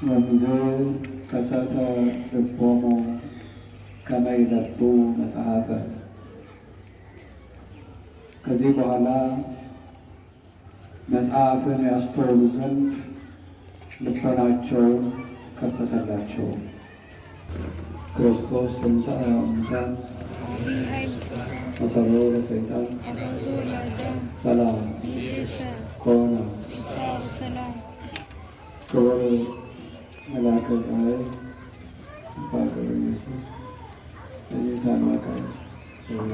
ወምዝ ከሰተ ልቦሙ ከመ ይለቡ መጽሐፈ። ከዚህ በኋላ መጽሐፍን ያስተውሉ ዘንድ ልቦናቸውን ከፈተላቸው። ክርስቶስ ተንሥአ እሙታን አሰሮ ለሰይጣን ሰላም ኮነ። ክቡር መልአከ ፀሐይ አባ ገብረ ኢየሱስ የዚህ ታላቅ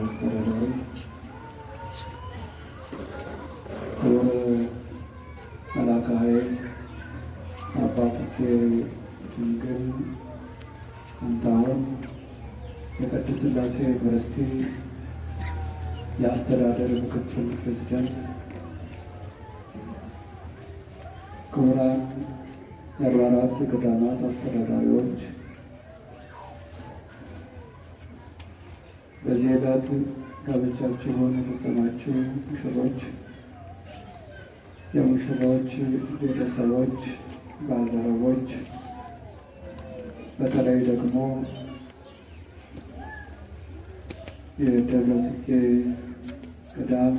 አስተዳዳሪ፣ ክቡር መልአከ ኃይል አባ ጽጌ ድንግል አንታሁን የቅድስት ሥላሴ ዩኒቨርሲቲ የአስተዳደር ምክትል ፕሬዝዳንት፣ ክቡራን የአድባራት ገዳማት አስተዳዳሪዎች፣ በዚህ ዕለት ጋብቻችሁን የፈጸማችሁ ሙሽሮች፣ የሙሽሮች ቤተሰቦች፣ ባልደረቦች፣ በተለይ ደግሞ የደብረ ጽጌ ገዳም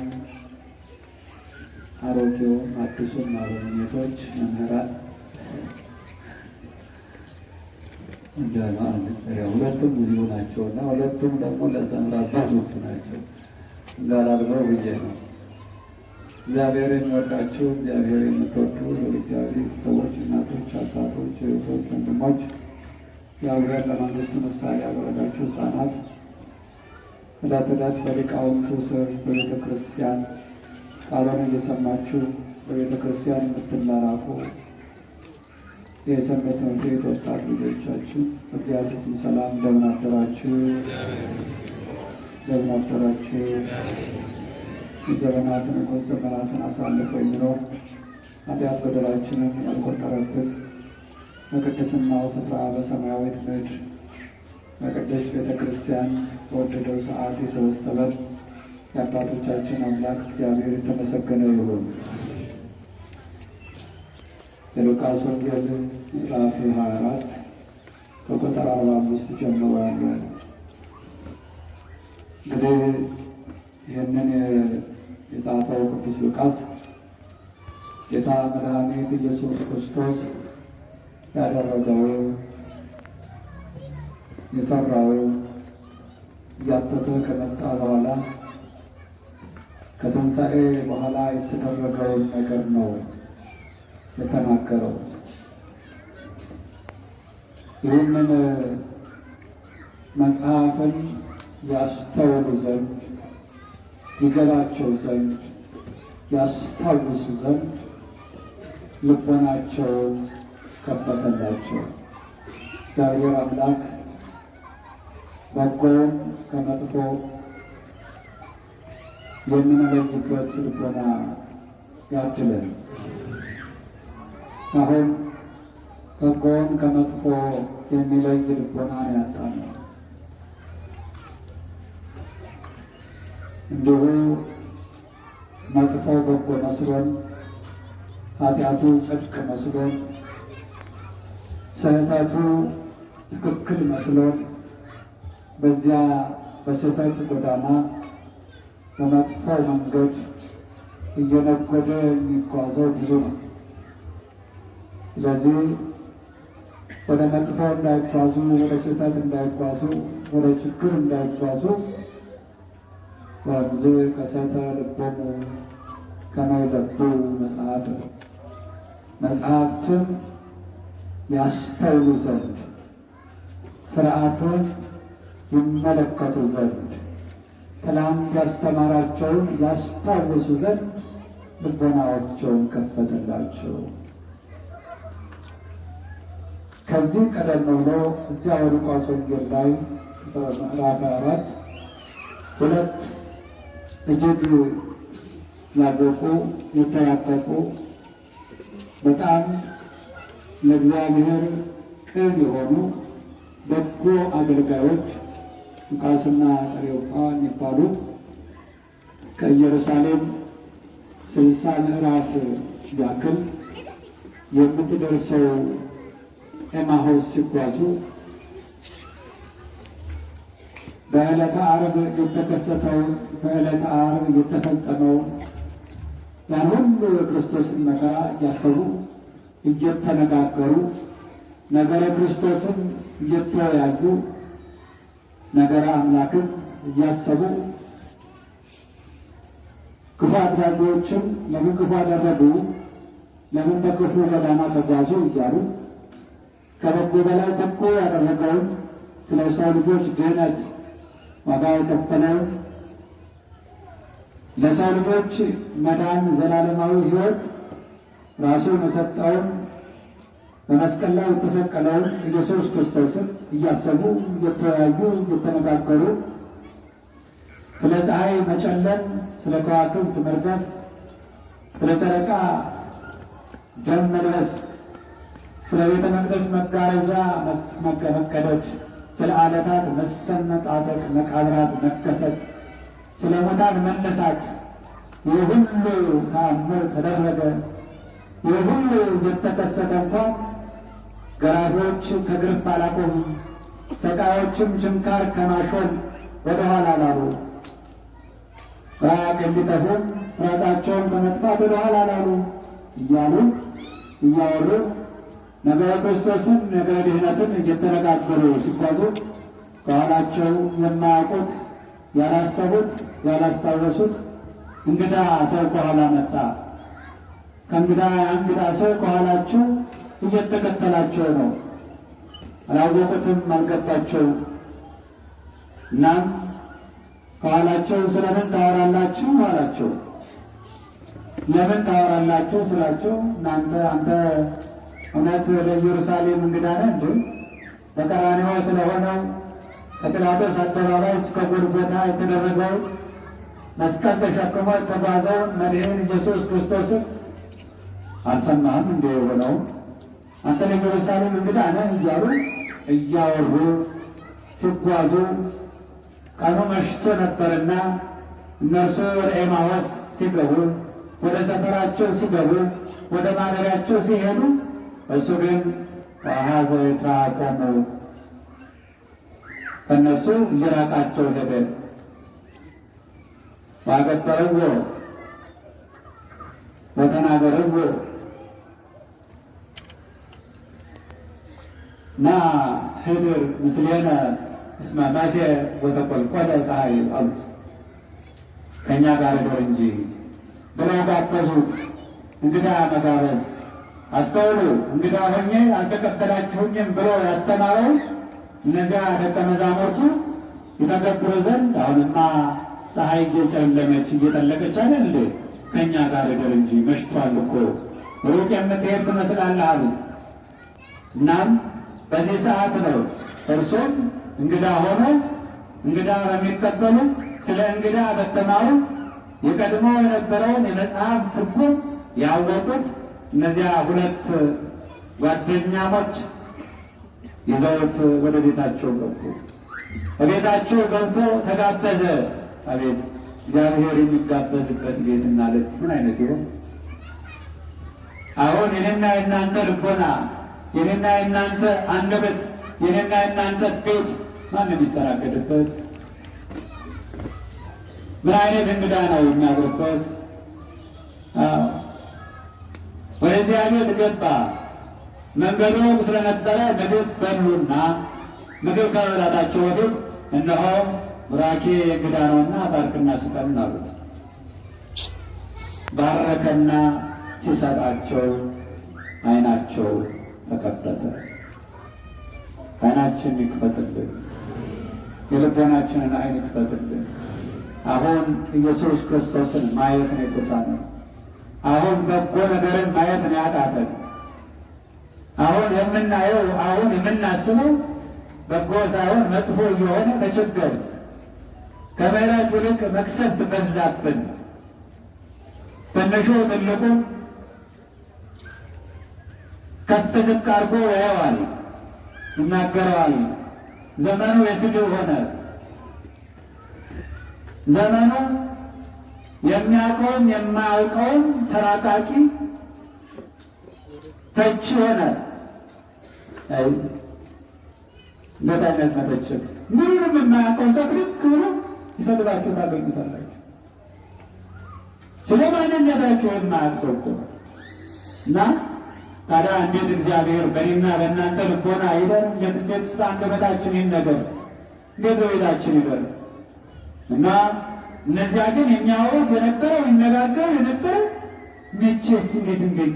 አሮጌው አዲሱም አበምኔቶች፣ መምህራን ሁለቱም እዚሁ ናቸው እና ሁለቱም ደግሞ ለሰምራባ ዙት ናቸው እንዳላልበው ብዬ ነው። እግዚአብሔር የሚወዳችሁ እግዚአብሔር የምትወዱ ለእግዚአብሔር ሰዎች፣ እናቶች፣ አባቶች፣ እህቶች፣ ወንድሞች፣ የአብሔር ለመንግስቱ ምሳሌ ያደረጋችሁ ሕፃናት ዕለት ዕለት በሊቃውንቱ ስር በቤተ ክርስቲያን ቃሉን እየሰማችሁ በቤተ ክርስቲያን የምትመራቁ የሰንበት ትምህርት ቤት ወጣት ልጆቻችሁ እግዚአብሔር ስም ሰላም፣ እንደምን አደራችሁ? እንደምን አደራችሁ? የዘመናትን ንጉሥ ዘመናትን አሳልፎ የሚኖር ኃጢአት በደላችንን ያልቆጠረብን በቅድስናው ስፍራ በሰማያዊት ምድር በቅድስት ቤተ ክርስቲያን በወደደው ሰዓት የሰበሰበን የአባቶቻችን አምላክ እግዚአብሔር የተመሰገነ ይሁን። የሉቃስ ወንጌል ምዕራፍ 24 ከቁጥር 45 ጀምሮ ያለ እንግዲህ ይህንን የጻፈው ቅዱስ ሉቃስ ጌታ መድኃኒት ኢየሱስ ክርስቶስ ያደረገው የሰራው እያተተ ከመጣ በኋላ ከትንሣኤ በኋላ የተደረገውን ነገር ነው የተናገረው። ይህንን መጽሐፍን ያስተውሉ ዘንድ ይገባቸው ዘንድ ያስታውሱ ዘንድ ልቦናቸውን ከፈተላቸው። እግዚአብሔር አምላክ በጎውን ከመጥፎ የምንለይበት ልቦና ያድለን። አሁን በጎውን ከመጥፎ የሚለይ ልቦና ያጣነው። እንዲሁ መጥፎ በጎ መስሎን፣ ኃጢአቱ ጽድቅ መስሎን፣ ስህተቱ ትክክል መስሎን በዚያ በስህተት ጎዳና በመጥፎ መንገድ እየነጎደ የሚጓዘው ብዙ ነው። ስለዚህ ወደ መጥፎ እንዳይጓዙ፣ ወደ ስህተት እንዳይጓዙ፣ ወደ ችግር እንዳይጓዙ ወምዝ ከሰተ ልቦሙ ከመ ይለቡ መጽሐፈ፣ መጽሐፍትን ያስተውሉ ዘንድ ሥርዓትን ይመለከቱ ዘንድ ትናንት ያስተማራቸውን ያስታውሱ ዘንድ ልቦናቸውን ከፈተላቸው። ከዚህ ቀደም ብሎ እዚያ ሉቃስ ወንጌል ላይ ምዕራፍ 4 ሁለት እጅግ ያወቁ የተራቀቁ በጣም ለእግዚአብሔር ቅን የሆኑ በጎ አገልጋዮች ሉቃስና ቀሌዮጳ የሚባሉ ከኢየሩሳሌም 60 ምዕራፍ ያክል የምትደርሰው ኤማሁስ ሲጓዙ በዕለተ ዓርብ የተከሰተውን በዕለተ ዓርብ የተፈጸመውን ያን ሁሉ የክርስቶስን መከራ እያሰቡ እየተነጋገሩ ነገረ ክርስቶስን እየተወያዩ ነገረ አምላክን እያሰቡ ክፉ አድራጊዎችም ለምን ክፉ አደረጉ፣ ለምን በክፉ ጎዳና ተጓዙ እያሉ ከበጎ በላይ በጎ ያደረገውን ስለ ሰው ልጆች ድህነት ዋጋ የከፈለውን ለሰው ልጆች መዳን ዘላለማዊ ሕይወት ራሱን የሰጠውን በመስቀል ላይ የተሰቀለውን ኢየሱስ ክርስቶስን እያሰቡ እየተወያዩ እየተነጋገሩ ስለ ፀሐይ መጨለም፣ ስለ ከዋክብት መርገፍ፣ ስለ ጨረቃ ደም መልበስ፣ ስለ ቤተ መቅደስ መጋረጃ መቀደድ፣ ስለ ዓለታት መሰነጣጠቅ፣ መቃብራት መከፈት፣ ስለ ሙታን መነሳት ይህ ሁሉ ተአምር ተደረገ። ይህ ሁሉ እየተከሰተ እንኳን ገራፊዎች ከግርፍ አላቆሙም፣ ሰቃዮችም ችንካር ከማሾል ወደኋላ አላሉ። ራቅ እንዲጠፉም ራቃቸውን ከመጥፋት ወደኋላ አላሉ እያሉ እያወሩ ነገረ ክርስቶስን ነገረ ድህነትን እየተነጋገሩ ሲጓዙ ከኋላቸው የማያውቁት ያላሰቡት ያላስታወሱት እንግዳ ሰው ከኋላ መጣ። እንግዳ ሰው ከኋላቸው እየተከተላቸው ነው። አላወቁትም፣ አልገባቸውም። እናም ከኋላቸው ስለምን ታወራላችሁ አላቸው። ለምን ታወራላችሁ ስላቸው አንተ እውነት ወደ ኢየሩሳሌም እንግዳ ነህ እንዴ? በቀራንዮ ስለሆነው ከጲላጦስ አደባባይ እስከ ጎልጎታ የተደረገው መስቀል ተሸክሞ የተጓዘውን መድህን ኢየሱስ ክርስቶስን አልሰማህም እንዴ? የሆነው አንተ ለኢየሩሳሌም እንግዳ ነህ እያሉ እያወሩ ሲጓዙ ቀኑ መሽቶ ነበርና እነርሱ ወደ ኤማሁስ ሲገቡ፣ ወደ ሰፈራቸው ሲገቡ፣ ወደ ማደሪያቸው ሲሄዱ እሱ ግን ወአኀዘ ይትራቀሙ ከእነሱ እየራቃቸው ሄደ። ወአገበርዎ ወተናገርዎ ና ህድር ምስሌነ እስመ መሴ ወተቈልቈለ ፀሐይ አሉት። ከእኛ ጋር እደር እንጂ ብለው ጋበዙት። እንግዳ መጋበዝ አስተውሉ። እንግዳ ሆኜ አልተቀበላችሁኝም ብሎ ያስተማረው እነዚያ ደቀ መዛሙርቱ የተገብሩ ዘንድ አሁንማ ፀሐይ እየጨለመች እየጠለቀች አይደል እንዴ? ከእኛ ጋር እደር እንጂ መሽቷል እኮ ሩቅ የምትሄድ ትመስላለህ አሉት። እናም በዚህ ሰዓት ነው እርሱም እንግዳ ሆኖ እንግዳ በሚቀበሉ ስለ እንግዳ በተማሩ የቀድሞ የነበረውን የመጽሐፍ ትርጉም ያወቁት እነዚያ ሁለት ጓደኛሞች ይዘውት ወደ ቤታቸው ገቡ። በቤታቸው ገብቶ ተጋበዘ። አቤት እግዚአብሔር የሚጋበዝበት ቤትና ልብ ምን አይነት ይሆን? አሁን የኔና የእናንተ ልቦና፣ የኔና የእናንተ አንደበት፣ የኔና የእናንተ ቤት ማን የሚስተናገድበት? ምን አይነት እንግዳ ነው የሚያድርበት? ወደዚያ ቤት ገባ። መንገዱ ስለነበረ ምግብ በሉና ምግብ ከመብላታቸው ወዲህ እነሆ ቡራኬ እንግዳ ነውና ባርክና ስጠን አሉት። ባረከና ሲሰጣቸው ዓይናቸው ተከፈተ። ዓይናችን ይክፈትልን፣ የልቦናችንን ዓይን ይክፈትልን። አሁን ኢየሱስ ክርስቶስን ማየት ነው የተሳነው። አሁን በጎ ነገርን ማየት ነው ያቃተን። አሁን የምናየው አሁን የምናስበው በጎ ሳይሆን መጥፎ እየሆነ ተቸገር። ከምሕረት ይልቅ መቅሰፍት በዛብን። ትንሹ ትልቁ ከፍ ዝቅ አድርጎ ያየዋል፣ ይናገረዋል። ዘመኑ የስድብ ሆነ። ዘመኑ የሚያውቀውን የማያውቀውን ተራቃቂ ተቺ ሆነ። አይ በጣም ያስመተቸት ምንም የማያውቀው ሰው ልክ ብሎ ሲሰድባችሁ ታገኙታላችሁ። ስለ ማንነታችሁ የማያውቅ ሰው እኮ ነው። እና ታዲያ እንዴት እግዚአብሔር በእኔና በእናንተ ልቦና ይደር? እንዴት ስለ አንደበታችን ይነገር? እንዴት በቤታችን ይደር? እና እነዚያ ግን የሚያወሩት የነበረው ይነጋገሩ የነበረው መቼስ እንዴት እንደኝ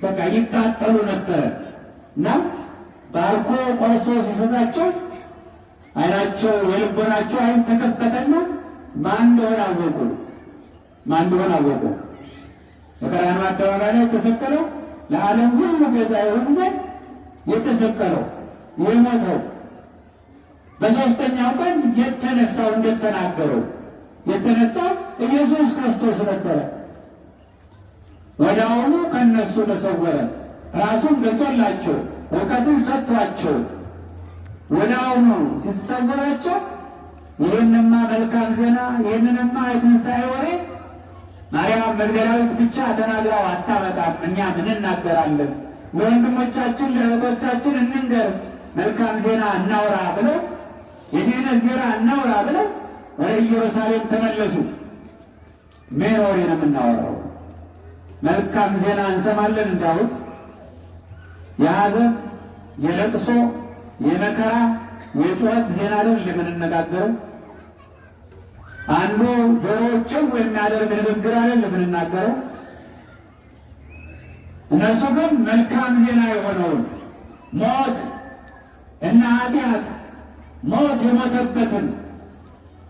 በቃ ይቃጠሉ ነበረ። እና ባርኮ ቆርሶ ሲሰጣቸው ዓይናቸው የልቦናቸው ዓይን ተከፈተና ማን እንደሆነ አወቁ። ማን እንደሆነ አወቁ። በቀራንዮ አደባባይ ላይ የተሰቀለው ለዓለም ሁሉ ቤዛ ይሆን ዘንድ የተሰቀለው የሞተው በሦስተኛው ቀን የተነሳው እንደተናገረው የተነሳው ኢየሱስ ክርስቶስ ነበረ። ወዲያውኑ ከእነሱ ተሰወረ። ራሱን ገልጦላቸው እውቀትን ሰጥቷቸው ወዲያውኑ ሲሰወራቸው ይህንማ መልካም ዜና ይህንንማ የትንሣኤ ወሬ ማርያም መግደላዊት ብቻ ተናግራው አታበቃም፣ እኛ ምን እናገራለን? ለወንድሞቻችን ለእህቶቻችን እንንገር፣ መልካም ዜና እናውራ ብለው የድኅነት ዜና እናውራ ብለው ወደ ኢየሩሳሌም ተመለሱ። ምን ወሬ ነው የምናወራው? መልካም ዜና እንሰማለን እንዳሁን የሐዘን የለቅሶ የመከራ የጩኸት ዜና አይደል የምንነጋገረው? አንዱ ጆሮዎችን የሚያደርግ ንግግር አይደል የምንናገረው? እነሱ ግን መልካም ዜና የሆነውን ሞት እና ኃጢአት ሞት የሞተበትን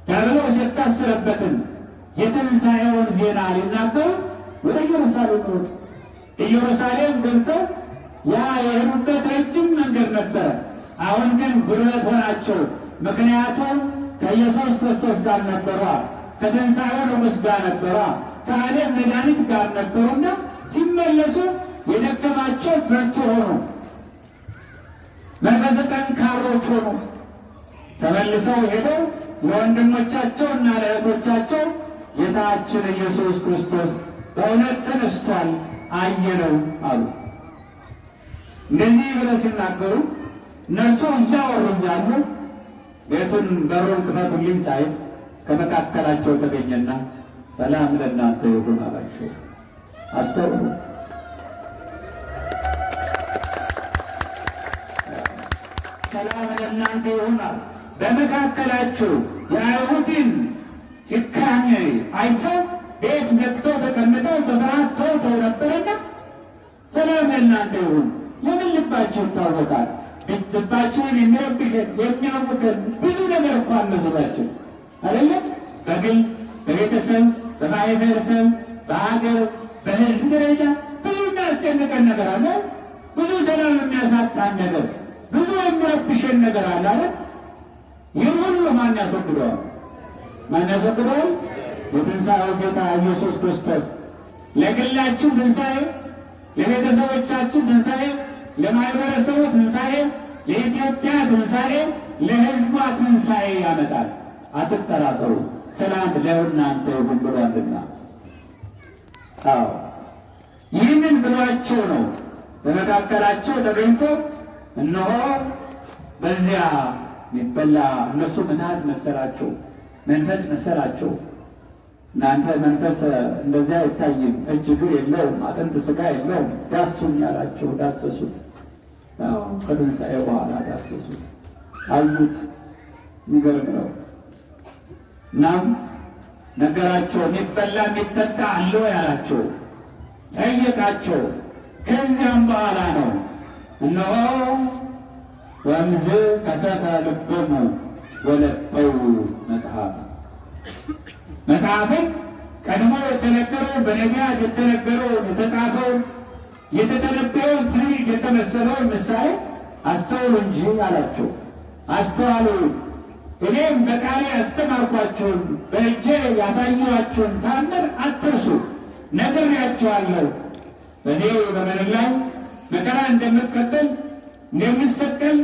ዲያብሎስ የታሰረበትን የትንሣኤውን ዜና ሊናገሩ ወደ ኢየሩሳሌም ወጡ። ኢየሩሳሌም ገብተው ያ የሄዱበት ረጅም መንገድ ነበረ። አሁን ግን ጉልበት ሆናቸው። ምክንያቱም ከኢየሱስ ክርስቶስ ጋር ነበሯ፣ ከትንሣኤው ንጉሥ ጋር ነበሯ፣ ከዓለም መድኃኒት ጋር ነበሩና ሲመለሱ የደከማቸው ብርቱ ሆኑ፣ መንፈሰ ጠንካሮች ሆኑ። ተመልሰው ሄደው ለወንድሞቻቸውና ለእህቶቻቸው ጌታችን ኢየሱስ ክርስቶስ በእውነት ተነስቷል፣ አየነው አሉ። እንደዚህ ብለው ሲናገሩ እነርሱ እያወሩ እያሉ ቤቱን በሩን ክፈቱልኝ ሳይል ከመካከላቸው ተገኘና ሰላም ለእናንተ ይሁን አላቸው። አስተውሉ። ሰላም ለእናንተ ይሁን። በመካከላቸው የአይሁድን ጭካኔ አይተው ቤት ዘግተው ተቀምጠው በፍርሃት ተውተው ነበርና ሰላም ለእናንተ ይሁን። የምን ልባችሁ ይታወቃል? ልባችንን የሚረብሸን የሚያውከን ብዙ ነገር እኮ አመዝባችን አይደለም? በግል በቤተሰብ በማህበረሰብ በሀገር በሕዝብ ደረጃ ብዙ የሚያስጨንቀን ነገር አለ። ብዙ ሰላም የሚያሳጣን ነገር፣ ብዙ የሚረብሸን ነገር አለ አይደል? ይህ ሁሉ ማን ያስወግደዋል? ማን ያስወግደዋል? የትንሣኤው ጌታ ኢየሱስ ክርስቶስ። ለግላችን ትንሣኤ፣ ለቤተሰቦቻችን ትንሣኤ፣ ለማህበረሰቡ ትንሣኤ፣ ለኢትዮጵያ ትንሣኤ፣ ለሕዝቧ ትንሣኤ ያመጣል። አትጠራጠሩ። ሰላም ለእናንተ ይሁን ብሏልና። አዎ ይህንን ብሏቸው ነው በመካከላቸው ተገኝቶ እነሆ በዚያ የሚበላ እነሱ ምትሃት መሰላቸው፣ መንፈስ መሰላቸው። እናንተ መንፈስ እንደዚያ አይታይም፣ እጅ እግር የለውም፣ አጥንት ሥጋ የለውም፣ ዳሱኝ ያላቸው ዳሰሱት። ከትንሣኤ በኋላ ዳሰሱት፣ አዩት። የሚገርም ነው። እናም ነገራቸው። የሚበላ የሚጠጣ አለው ያላቸው ጠየቃቸው። ከዚያም በኋላ ነው እነሆ ወምዝ ከሰተ ልቦሙ ወለበው መጽሐፍ መጽሐፍን ቀድሞ የተነገረው በነቢያት የተነገረው የተጻፈውን የተተነበየውን ትንቢት የተመሰለውን ምሳሌ አስተውሉ እንጂ አላቸው። አስተዋሉ። እኔም በቃሌ ያስተማርኳችሁን በእጄ ያሳየኋችሁን ታምር አትርሱ። ነግሬያችኋለሁ። በዚህ በምድር ላይ መከራ እንደምቀበል፣ እንደምሰቀል፣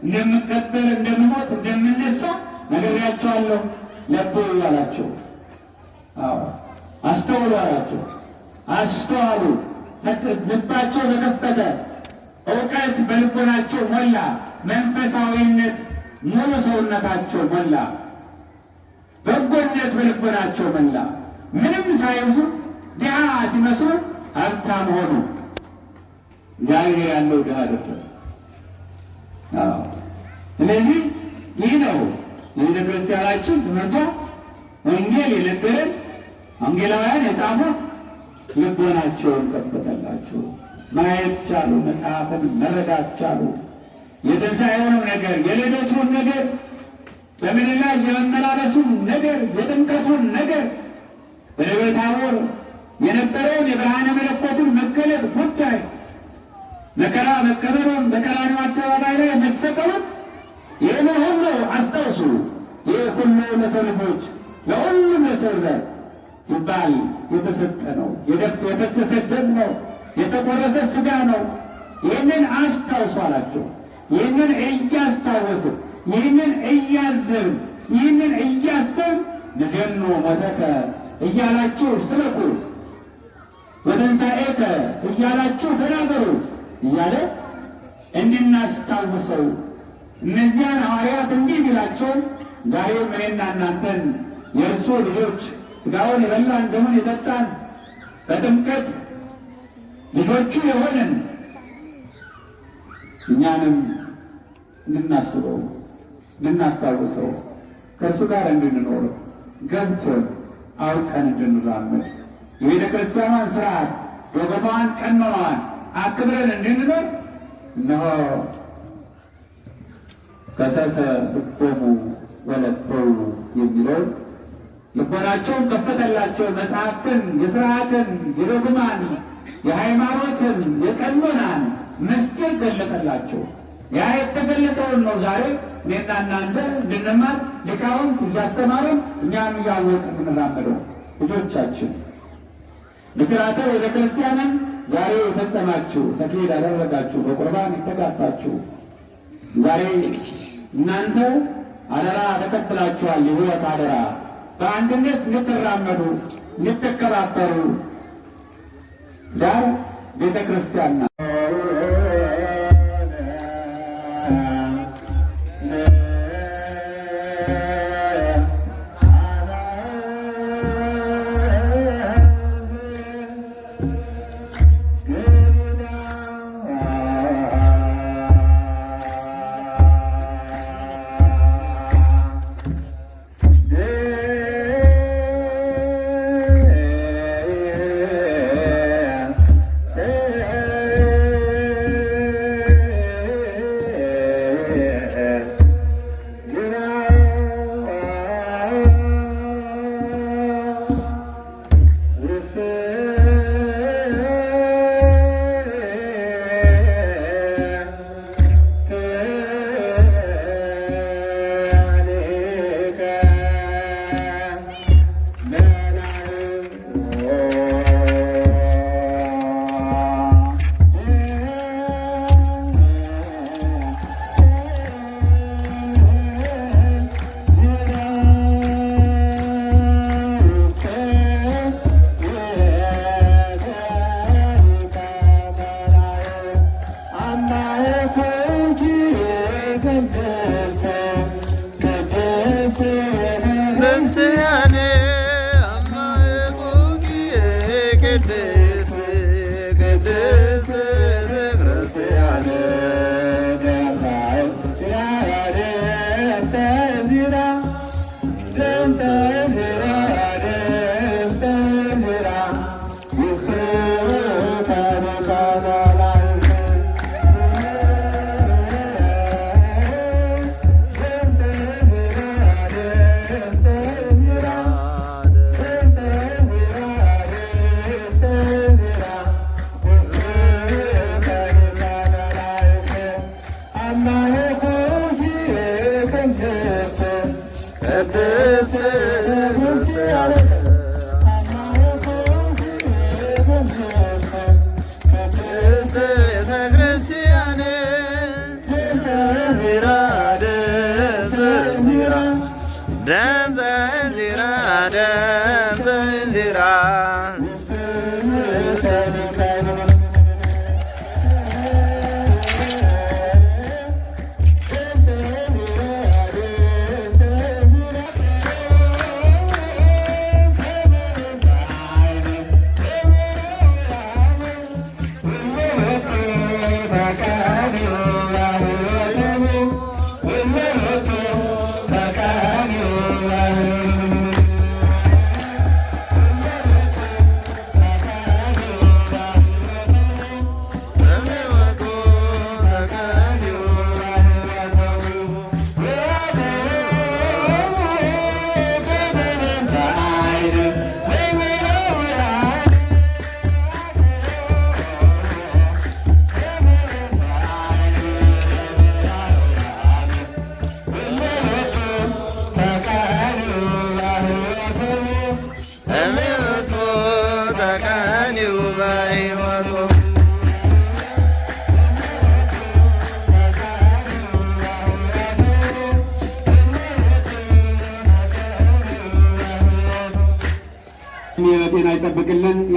እንደምቀበር፣ እንደምሞት፣ እንደምነሳ ነግሬያችኋለሁ። ለቡ አላቸው። አስተውሉ አላቸው። አስተዋሉ። ልባቸው ተከፈተ። እውቀት በልቦናቸው ሞላ። መንፈሳዊነት ሙሉ ሰውነታቸው ሞላ። በጎነት በልቦናቸው ሞላ። ምንም ሳይዙ ድሃ ሲመስሉ ሀብታም ሆኑ። እግዚአብሔር ያለው ድሃ ነበር። ስለዚህ ይህ ነው የቤተ ክርስቲያናችን ትምህርቷ። ወንጌል የነገረን ወንጌላውያን የጻፉት ልቦናቸውን ከፈተላቸው፣ ማየት ቻሉ፣ መጽሐፍን መረዳት ቻሉ። የትንሣኤውንም ነገር፣ የልደቱን ነገር፣ በምድር ላይ የመመላለሱን ነገር፣ የጥምቀቱን ነገር፣ በደብረ ታቦር የነበረውን የብርሃነ መለኮቱን መገለጥ ጉዳይ፣ መከራ መቀበሉን፣ በቀራንዮ አደባባይ ላይ መሰቀሉን፣ ይህን ሁሉ አስታውሱ። ይህ ሁሉ ለሰው ልጆች ለሁሉም ለሰው ዘር ሲባል የተሰጠ ነው። የፈሰሰ ደም ነው። የተቆረሰ ሥጋ ነው። ይህንን አስታውሱ አላቸው። ይህንን እያስታወስን፣ ይህንን እያዘብን፣ ይህንን እያሰብን ንዜኑ ሞተከ እያላችሁ ስበኩ፣ ወትንሣኤከ እያላችሁ ተናገሩ እያለ እንድናስታውሰው እነዚያን ሐዋርያት እንዲህ ቢላቸው ዛሬም እኔና እናንተን የእርሱ ልጆች ሥጋውን የበላን ደሙን የጠጣን በጥምቀት ልጆቹ የሆንን እኛንም እንድናስበው እንድናስታውሰው ከእርሱ ጋር እንድንኖር ገብቶን አውቀን እንድንራመድ የቤተ ክርስቲያኗን ስርዓት ዶግማዋን ቀኖናዋን አክብረን እንድንኖር እነሆ ከሰተ ልቦሙ ወለተው የሚለው ልቦናቸውን ከፈተላቸው። መጽሐፍትን፣ የስርዓትን፣ የዶግማን፣ የሃይማኖትን፣ የቀኖናን ምስጢር ገለጠላቸው። ያ የተገለጸውን ነው ዛሬ እኔና እናንተ እንድንማር ሊቃውንት እያስተማሩን እኛም እያወቅን የምንራመደው። ልጆቻችን ምስጢራተ ቤተ ክርስቲያንን ዛሬ የፈጸማችሁ፣ ተክሊል ያደረጋችሁ፣ በቁርባን የተጋባችሁ ዛሬ እናንተ አደራ ተቀብላችኋል። የሕይወት አደራ በአንድነት እንድትራመዱ እንድትከባበሩ ዳር ቤተ ክርስቲያን ናት።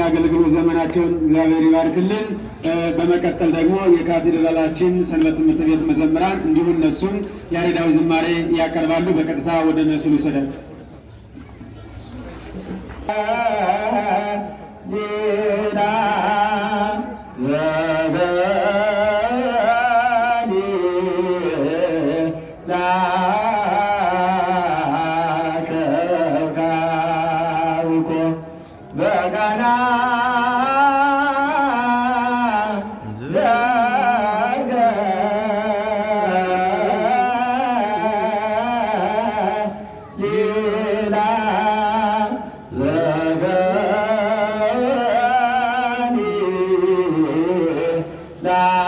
የሚያገለግሉ ዘመናቸውን እግዚአብሔር ይባርክልን። በመቀጠል ደግሞ የካቴድራላችን ሰንበት ትምህርት ቤት መዘምራን እንዲሁም እነሱም ያሬዳዊ ዝማሬ ያቀርባሉ። በቀጥታ ወደ እነሱ ልውሰዳቸው። La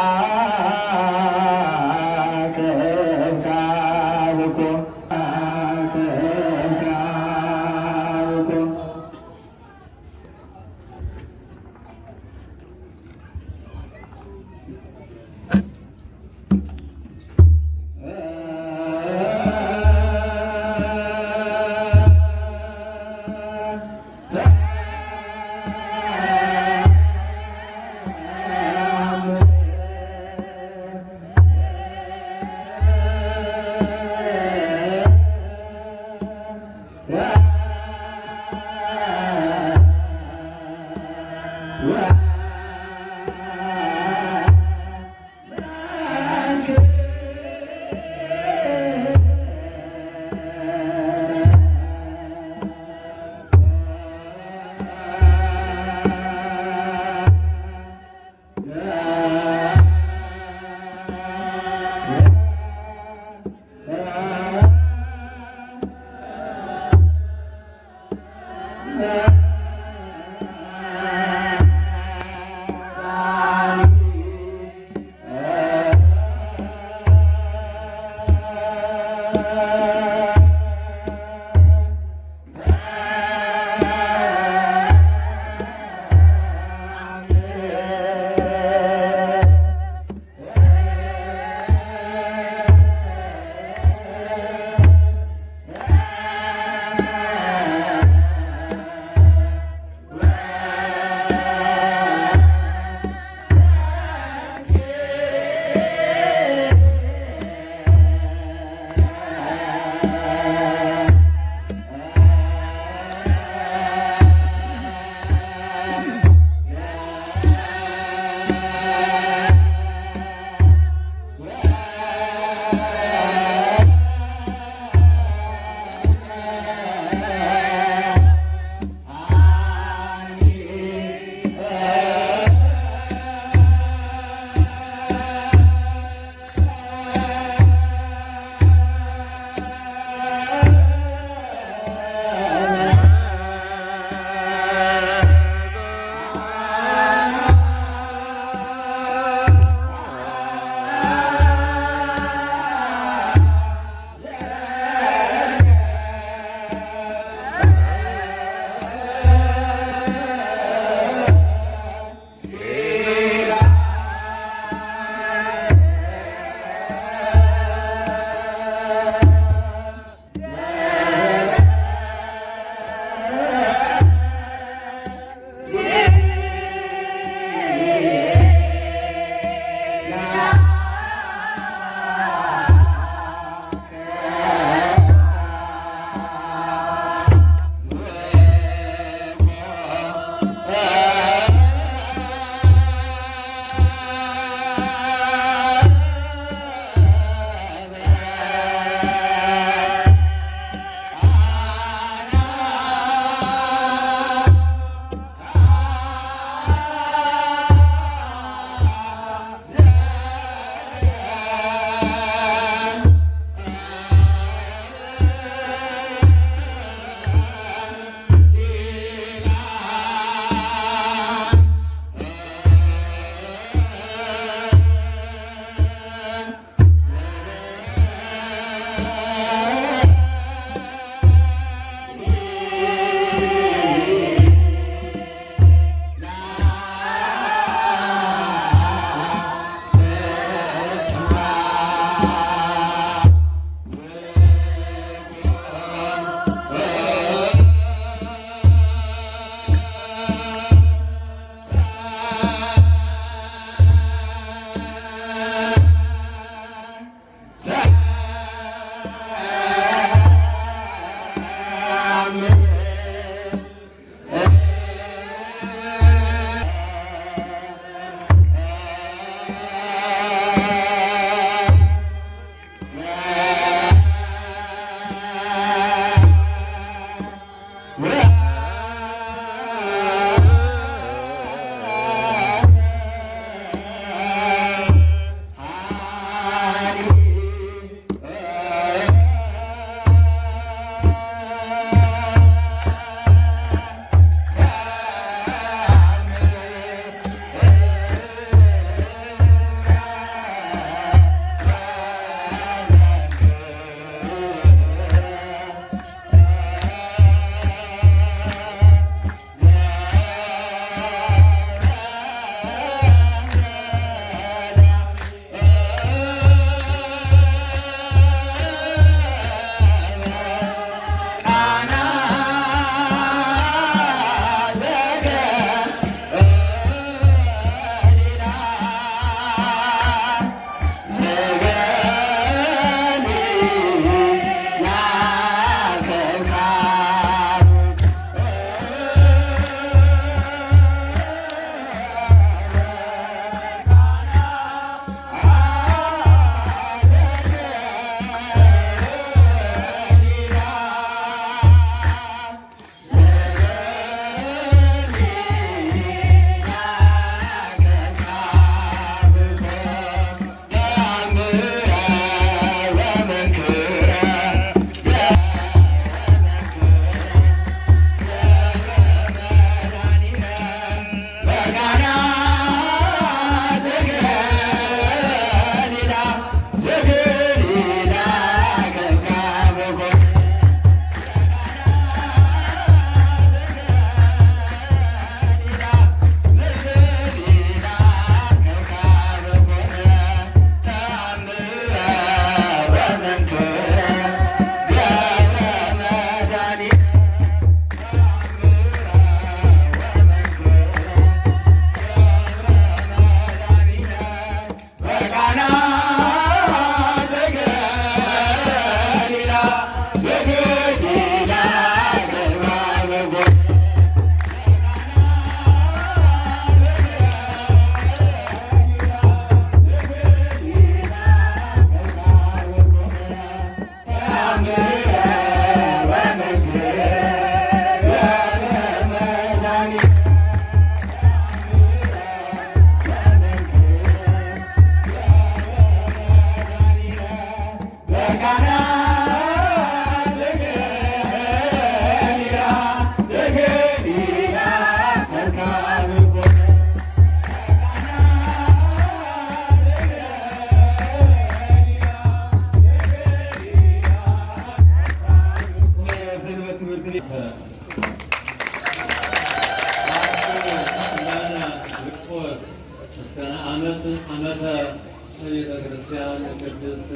ቅድስት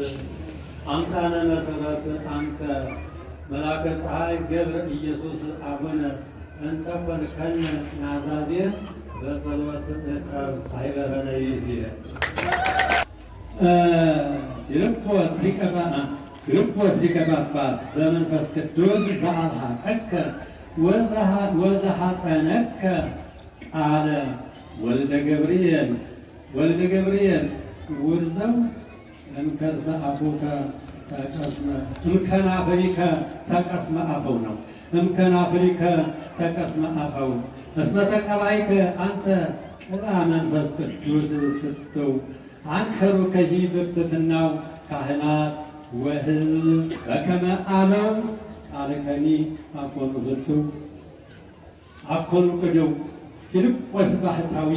አምታነ መሰረት አንተ መላከ ፀሐይ ገብረ ኢየሱስ አቡነ እንተ ኮንከነ ናዛዜ በጸሎት እቀብ አይበረነ ይዜ ይልቆት ሊቀ ጳጳስ በመንፈስ ቅዱስ ዘአብሐቀከ ወዘሐፀነከ ቃለ ወልደ ገብርኤል ውርዘው እምከርሰ አፉከ ተቀስመ እምከናፍሪከ ተቀስመ አፈው ነው። እምከናፍሪከ ተቀስመ አፈው እስመ ተቀባይከ አንተ ቅባ መንፈስ ቅዱስ ስትው አንከሩ ከሂ ብብትናው ካህናት ወሕዝብ በከመ አለው ቃልከኒ አኮኑ ብርቱ አኮኑ ቅድው ፊልጶስ ባህታዊ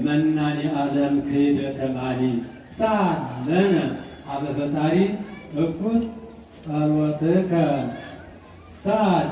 መናኔ ዓለም ክህደ ተማኒ ሳለነ አበ ፈጣሪ እኩት ጸሎትከ ሳል